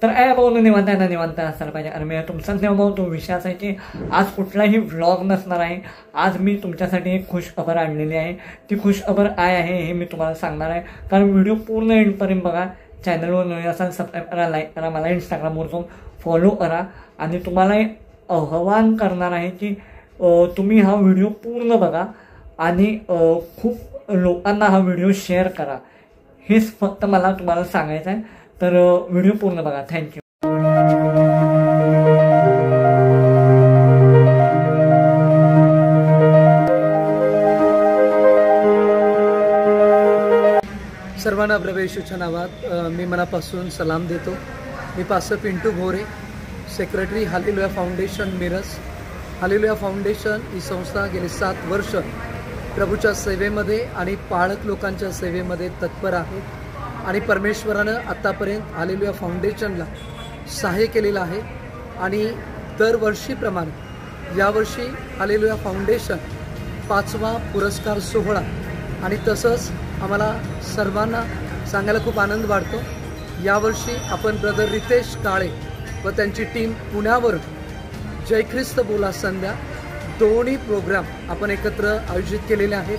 तर भाऊ निवांत आहे ना, निवांत असायला पाहिजे. आणि मी तुमचाच भाऊ तो विषय असा आहे की आज कुठलाही व्लॉग नसणार आहे. आज मी तुमच्यासाठी एक खुश खबर आणलेली आहे. ती खुश खबर काय आहे हे मी तुम्हाला सांगणार आहे. कारण व्हिडिओ पूर्ण एंडपर्यंत बघा. चॅनलवर नवीन असाल सबस्क्राईब करा, लाईक करा, मला इंस्टाग्रामवर जाऊन फॉलो करा. आणि तुम्हाला आव्हान करणार आहे की तुम्ही हा व्हिडिओ पूर्ण बघा आणि खूप लोकांना हा व्हिडिओ शेअर करा. हेच फक्त मला तुम्हाला सांगायचं आहे. तर व्हिडिओ पूर्ण बघा. थँक्यू. सर्वांना प्रभू येशूच्या नावात मी मनापासून सलाम देतो. मी pastor Pintu Bhore, secretary Hallelujah Foundation Miraj. Hallelujah Foundation ही संस्था गेली 7 वर्ष प्रभूच्या सेवेमध्ये आणि पाळक लोकांच्या सेवेमध्ये तत्पर आहे. आणि परमेश्वरानं आत्तापर्यंत हालेलुया फाउंडेशनला सहाय्य केलेलं आहे. आणि दरवर्षीप्रमाणे यावर्षी हालेलुया फाउंडेशन 5वा पुरस्कार सोहळा आणि तसंच आम्हाला सर्वांना सांगायला खूप आनंद वाटतो. यावर्षी आपण ब्रदर रितेश काळे व त्यांची टीम पुण्यावरून जय ख्रिस्त बोला संध्या दोन्ही प्रोग्राम आपण एकत्र आयोजित केलेले आहेत.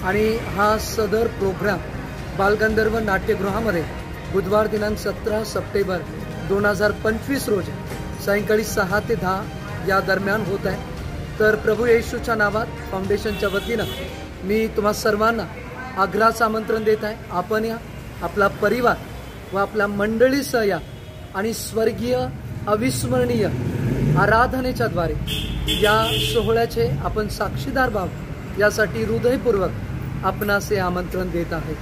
आणि हा सदर प्रोग्राम बालगंधर्व नाट्यगृहामध्ये बुधवार दिनांक 17 सप्टेंबर 2025 रोजी सायंकाळी 6 ते 10 या दरम्यान होत आहे. तर प्रभू येशूच्या नावात फाउंडेशनच्या वतीनं मी तुम्हा सर्वांना आग्रहाचं आमंत्रण देत आहे. आपण या, आपला परिवार व आपल्या मंडळीसह या आणि स्वर्गीय अविस्मरणीय आराधनेच्या द्वारे या सोहळ्याचे आपण साक्षीदार व्हावं यासाठी हृदयपूर्वक आपणास हे आमंत्रण देत आहे.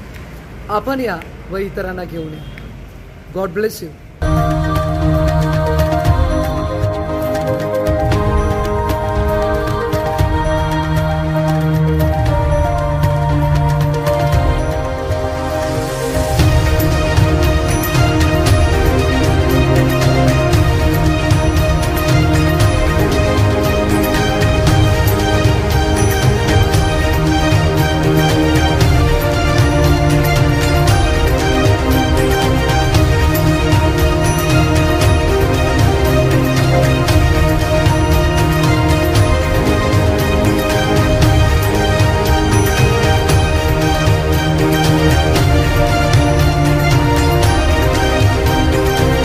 आपण या व इतरांना घेऊन या. God bless you.